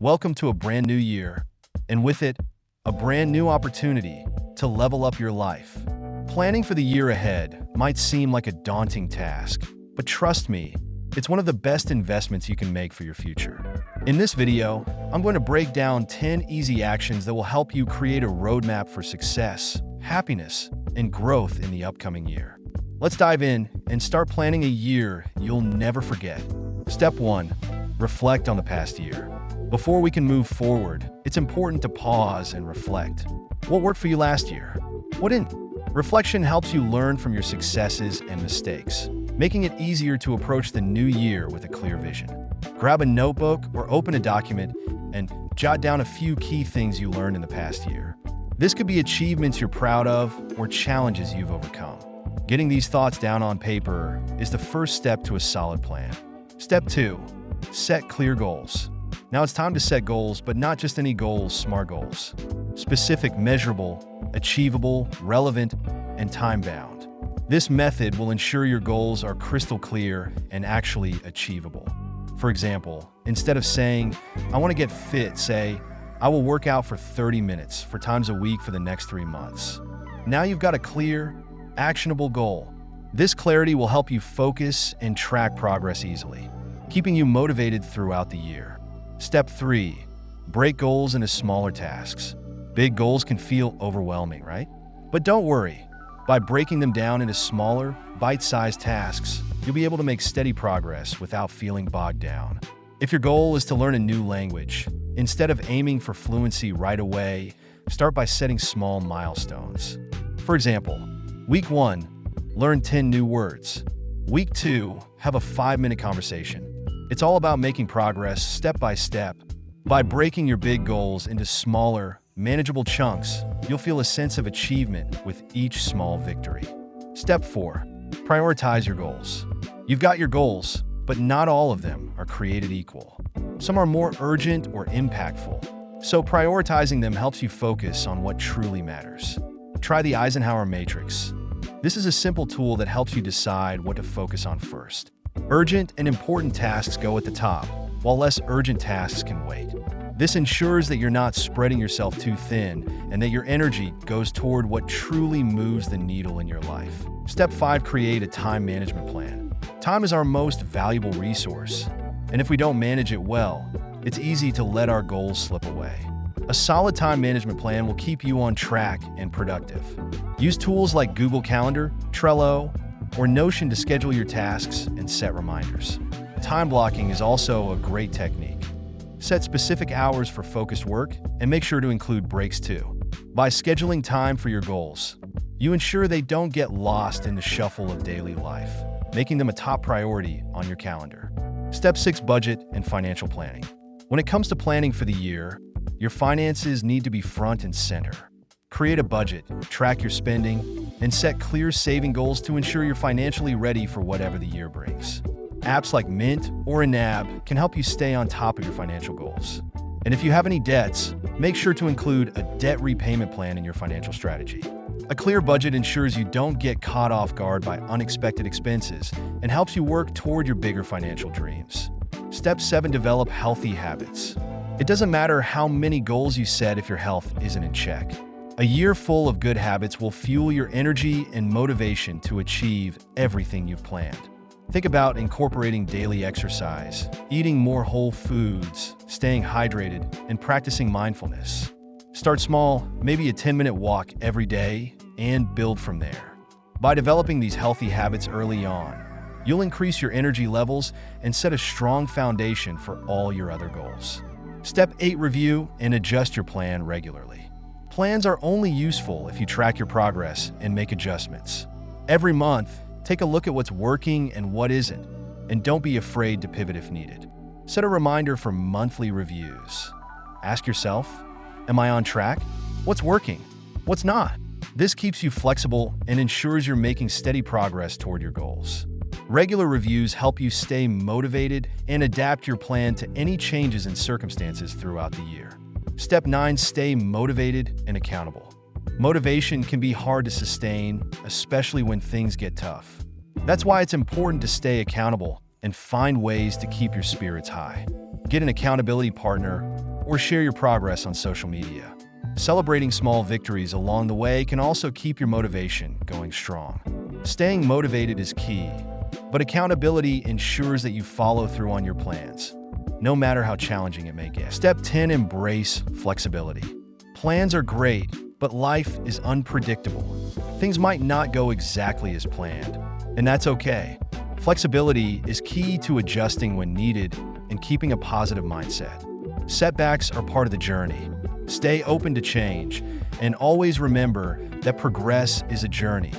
Welcome to a brand new year, and with it, a brand new opportunity to level up your life. Planning for the year ahead might seem like a daunting task, but trust me, it's one of the best investments you can make for your future. In this video, I'm going to break down 10 easy actions that will help you create a roadmap for success, happiness, and growth in the upcoming year. Let's dive in and start planning a year you'll never forget. Step 1. Reflect on the past year. Before we can move forward, it's important to pause and reflect. What worked for you last year? What didn't? Reflection helps you learn from your successes and mistakes, making it easier to approach the new year with a clear vision. Grab a notebook or open a document and jot down a few key things you learned in the past year. This could be achievements you're proud of or challenges you've overcome. Getting these thoughts down on paper is the first step to a solid plan. Step 2. Set clear goals. Now it's time to set goals, but not just any goals, SMART goals. Specific, measurable, achievable, relevant, and time-bound. This method will ensure your goals are crystal clear and actually achievable. For example, instead of saying, "I want to get fit," say, "I will work out for 30 minutes 4 times a week for the next 3 months." Now you've got a clear, actionable goal. This clarity will help you focus and track progress easily, keeping you motivated throughout the year. Step 3. Break goals into smaller tasks. Big goals can feel overwhelming, right? But don't worry. By breaking them down into smaller, bite-sized tasks, you'll be able to make steady progress without feeling bogged down. If your goal is to learn a new language, instead of aiming for fluency right away, start by setting small milestones. For example, Week 1, learn 10 new words. Week 2, have a 5-minute conversation. It's all about making progress step by step. By breaking your big goals into smaller, manageable chunks, you'll feel a sense of achievement with each small victory. Step 4. Prioritize your goals. You've got your goals, but not all of them are created equal. Some are more urgent or impactful, so prioritizing them helps you focus on what truly matters. Try the Eisenhower Matrix. This is a simple tool that helps you decide what to focus on first. Urgent and important tasks go at the top, while less urgent tasks can wait. This ensures that you're not spreading yourself too thin and that your energy goes toward what truly moves the needle in your life. Step 5. Create a time management plan. Time is our most valuable resource, and if we don't manage it well, it's easy to let our goals slip away. A solid time management plan will keep you on track and productive. Use tools like Google Calendar, Trello, or Notion to schedule your tasks and set reminders. Time blocking is also a great technique. Set specific hours for focused work and make sure to include breaks too. By scheduling time for your goals, you ensure they don't get lost in the shuffle of daily life, making them a top priority on your calendar. Step 6. Budget and financial planning. When it comes to planning for the year, your finances need to be front and center. Create a budget, track your spending, and set clear saving goals to ensure you're financially ready for whatever the year brings. Apps like Mint or a NAB can help you stay on top of your financial goals. And if you have any debts, make sure to include a debt repayment plan in your financial strategy. A clear budget ensures you don't get caught off guard by unexpected expenses and helps you work toward your bigger financial dreams. Step 7. Develop healthy habits. It doesn't matter how many goals you set if your health isn't in check. A year full of good habits will fuel your energy and motivation to achieve everything you've planned. Think about incorporating daily exercise, eating more whole foods, staying hydrated, and practicing mindfulness. Start small, maybe a 10-minute walk every day, and build from there. By developing these healthy habits early on, you'll increase your energy levels and set a strong foundation for all your other goals. Step 8. Review and adjust your plan regularly. Plans are only useful if you track your progress and make adjustments. Every month, take a look at what's working and what isn't, and don't be afraid to pivot if needed. Set a reminder for monthly reviews. Ask yourself, am I on track? What's working? What's not? This keeps you flexible and ensures you're making steady progress toward your goals. Regular reviews help you stay motivated and adapt your plan to any changes in circumstances throughout the year. Step 9. Stay motivated and accountable. Motivation can be hard to sustain, especially when things get tough. That's why it's important to stay accountable and find ways to keep your spirits high. Get an accountability partner or share your progress on social media. Celebrating small victories along the way can also keep your motivation going strong. Staying motivated is key, but accountability ensures that you follow through on your plans, no matter how challenging it may get. Step 10. Embrace flexibility. Plans are great, but life is unpredictable. Things might not go exactly as planned, and that's okay. Flexibility is key to adjusting when needed and keeping a positive mindset. Setbacks are part of the journey. Stay open to change, and always remember that progress is a journey,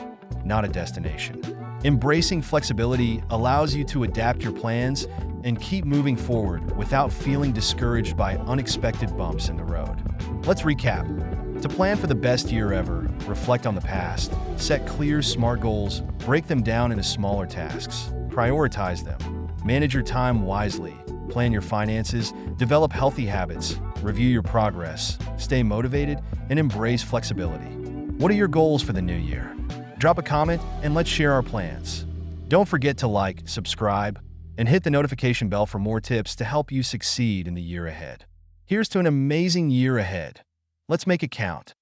not a destination. Embracing flexibility allows you to adapt your plans and keep moving forward without feeling discouraged by unexpected bumps in the road. Let's recap. To plan for the best year ever, reflect on the past, set clear, smart goals, break them down into smaller tasks, prioritize them, manage your time wisely, plan your finances, develop healthy habits, review your progress, stay motivated, and embrace flexibility. What are your goals for the new year? Drop a comment and let's share our plans. Don't forget to like, subscribe, and hit the notification bell for more tips to help you succeed in the year ahead. Here's to an amazing year ahead. Let's make it count.